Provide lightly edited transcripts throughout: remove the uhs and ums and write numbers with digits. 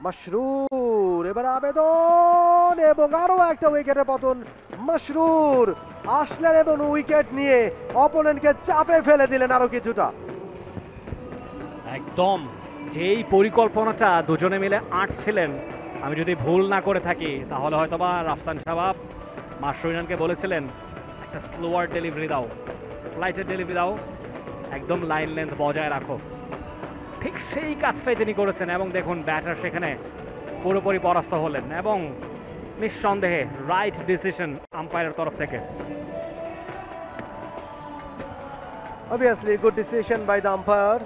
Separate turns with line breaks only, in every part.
মাশরুর এবার আবেদন এবং আরো একটা উইকেটের পতন। মাশরুর আসলেন এবং উইকেট নিয়ে অপোনেন্টকে চাপে ফেলে দিলেন আরো কিছুটা।
একদম যেই পরিকল্পনাটা দুজনে মিলে আঁটছিলেন, আমি যদি ভুল না করে থাকি তাহলে হয়তোবা রাফসান শাবাব মাশরুইনানকে বলেছিলেন একটা স্লোয়ার ডেলিভারি দাও, ফ্লাইটের ডেলিভারি দাও, একদম লাইন লেন্থ বজায় রাখো। ঠিক সেই কাজটাই তিনি করেছেন এবং দেখুন ব্যাটার সেখানে পুরোপুরি পরাস্ত হলেন এবং নিঃসন্দেহে রাইট ডিসিশন আম্পায়ারের তরফ থেকে।
Obviously good decision by the umpire.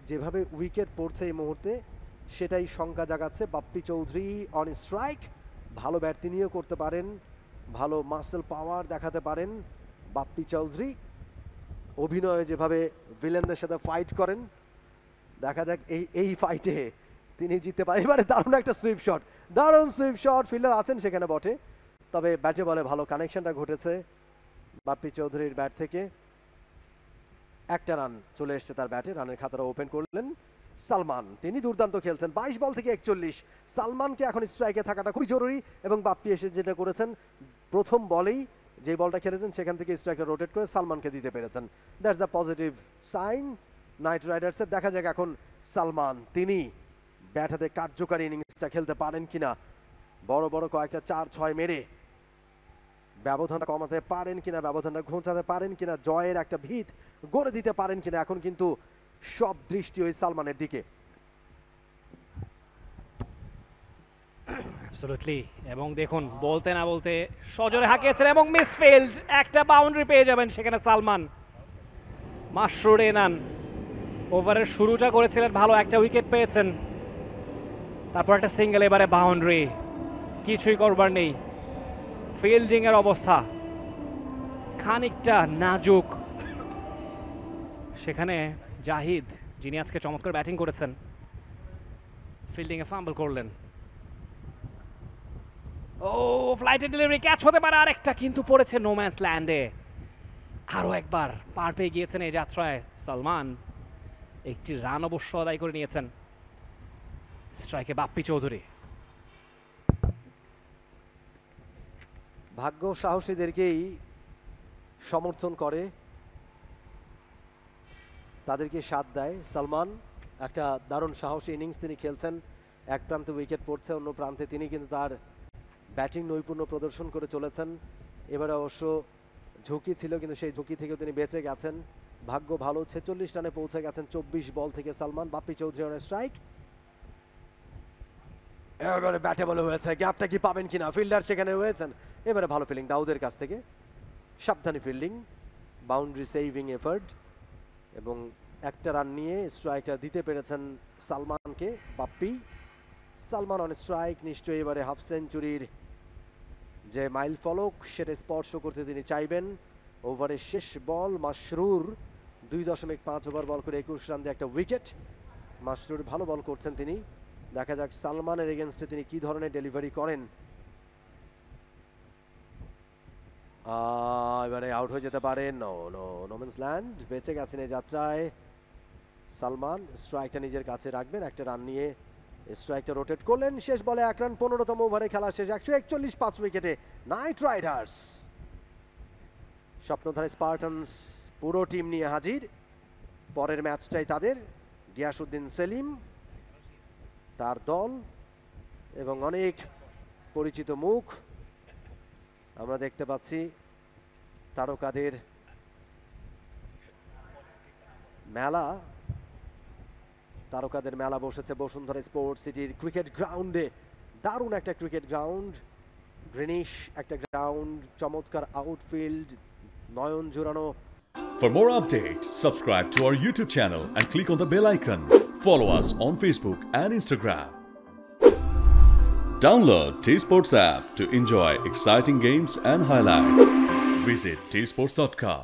যেভাবে উইকেট পড়ছে এই মুহূর্তে সেটাই শঙ্কা জাগাচ্ছে। বাপ্পি চৌধুরী অন স্ট্রাইক, ভালো ব্যাট তিনিও করতে পারেন, ভালো মাসেল পাওয়ার দেখাতে পারেন বাপ্পি চৌধুরী। অভিনয়ে যেভাবে ভিলেনদের সাথে ফাইট করেন, দেখা যাক এই ফাইটে তিনি জিততে পারেন। এবারে দারুণ একটা সুইপ শট, দারুণ সুইপ শট, ফিল্ডার আছেন সেখানে বটে, তবে ব্যাটে বলে ভালো কানেকশনটা ঘটেছে বাপ্পি চৌধুরীর ব্যাট থেকে। একটা রান চলে এসছে তার ব্যাটে, রানের খাতাটা ওপেন করলেন সালমান, তিনি দুর্দান্ত খেলছেন। 22 বল থেকে 41, সালমানকে এখন স্ট্রাইকে থাকাটা খুবই জরুরি এবং বাপ্পি এসে যেটা করেছেন প্রথম বলেই যে বলটা খেলেছেন সেখান থেকে স্ট্রাইকটা রোটেট করে সালমানকে দিতে পেরেছেন। That's the positive sign Knight রাইডার্সের। দেখা যাক এখন সালমান তিনি ব্যাট হাতে কার্যকারী ইনিংসটা খেলতে পারেন কিনা, বড় বড় কয়েকটা 4-6 মেরে ব্যবধানটা কমাতে পারেন কিনা, ব্যবধানটা ঘোচাতে পারেন কিনা, জয়ের একটা ভিত গড়ে দিতে পারেন কিনা। এখন কিন্তু সব দৃষ্টি ওই সালমানের দিকে।
অ্যাবসলিউটলি, এবং দেখুন বলতে না বলতে সজোরে হাঁকিয়েছেন এবং মিসফিল্ড, একটা বাউন্ডারি পেয়ে যাবেন সেখানে সালমান। মাশরুইনান ওভারের শুরুটা করেছিলেন ভালো, একটা উইকেট পেয়েছেন, তারপর একটা সিঙ্গেল, এবারে বাউন্ডারি, কিছুই করবার নেই। ফিল্ডিং এর অবস্থা খানিকটা নাজুক, সেখানে জাহিদ যিনি আজকে চমৎকার ব্যাটিং করেছেন ফিল্ডিং এ ফাম্বল করলেন। ও ফ্লাইটের ডেলিভারি, ক্যাচ হতে পারে আরেকটা, কিন্তু পড়েছে নোম্যান্স ল্যান্ডে। আরো একবার পার পেয়ে গিয়েছেন এই যাত্রায় সালমান, একটি রান অবশ্য আদায় করে নিয়েছেন। স্ট্রাইকে বাপ্পি চৌধুরী।
ভাগ্য সাহসীদেরকেই সমর্থন করে, তাদেরকে সাথ দেয়। সালমান একটা দারুণ সাহসী ইনিংস তিনি খেলছেন, এক প্রান্তে উইকেট পড়ছে, অন্য প্রান্তে তিনি কিন্তু তার ব্যাটিং নৈপুণ্য প্রদর্শন করে চলেছেন। এবারে অবশ্য ঝুঁকি ছিল, কিন্তু সেই ঝুঁকি থেকেও তিনি বেঁচে গেছেন। ভাগ্য ভালো, 46 রানে পৌঁছে গেছেন 24 বল থেকে সালমান। বাপ্পি চৌধুরী অন স্ট্রাইক, এবারে ব্যাটে বলে হয়েছে, গ্যাপটা কি পাবেন কিনা, ফিল্ডার সেখানে রয়েছেন। এবারে ভালো ফিল্ডিং দাউদের কাছ থেকে, সাবধানী ফিল্ডিং, বাউন্ডারি সেভিং এফার্ট, এবং একটা রান নিয়ে স্ট্রাইকটা দিতে পেরেছেন সালমানকে বাপ্পি। সালমান অন স্ট্রাইক, নিশ্চয়ই এবারে হাফ সেঞ্চুরির যে মাইল ফলক সেটা স্পর্শ করতে তিনি চাইবেন। ওভারের শেষ বল, মাশরুর 2.5 ওভার বল করে 21 রান দিয়ে একটা উইকেট। মাশরুর ভালো বল করছেন তিনি, দেখা যাক সালমানের এগেনস্টে তিনি কি ধরনের ডেলিভারি করেন। এবারে আউট হয়ে যেতে পারেন, নোম্যান্স ল্যান্ড, বেঁচে গেছেন এই যাত্রায় সালমান। স্ট্রাইকটা নিজের কাছে রাখবেন, একটা রান নিয়ে স্ট্রাইকটা রোটেট করলেন। শেষ বলে 1 রান, 15তম ওভারে খেলা শেষ, 141, 5 উইকেটে নাইট রাইডার্স। স্বপ্নধারী স্পার্টানস পুরো টিম নিয়ে হাজির, পরের ম্যাচটাই তাদের। গিয়াসউদ্দিন সেলিম, তার দল এবং অনেক পরিচিত মুখ আমরা দেখতে পাচ্ছি। তারকাদের মেলা, তারকাদের মেলা বসেছে বসুন্ধরা স্পোর্টস সিটির ক্রিকেট গ্রাউন্ডে। দারুণ একটা ক্রিকেট গ্রাউন্ড, গ্রিনিশ একটা গ্রাউন্ড, চমৎকার আউটফিল্ড, নয়ন জোড়ানো।
For more updates, subscribe to our YouTube channel and click on the bell icon. Follow us on Facebook and Instagram. Download T-Sports app to enjoy exciting games and highlights. Visit tsports.com.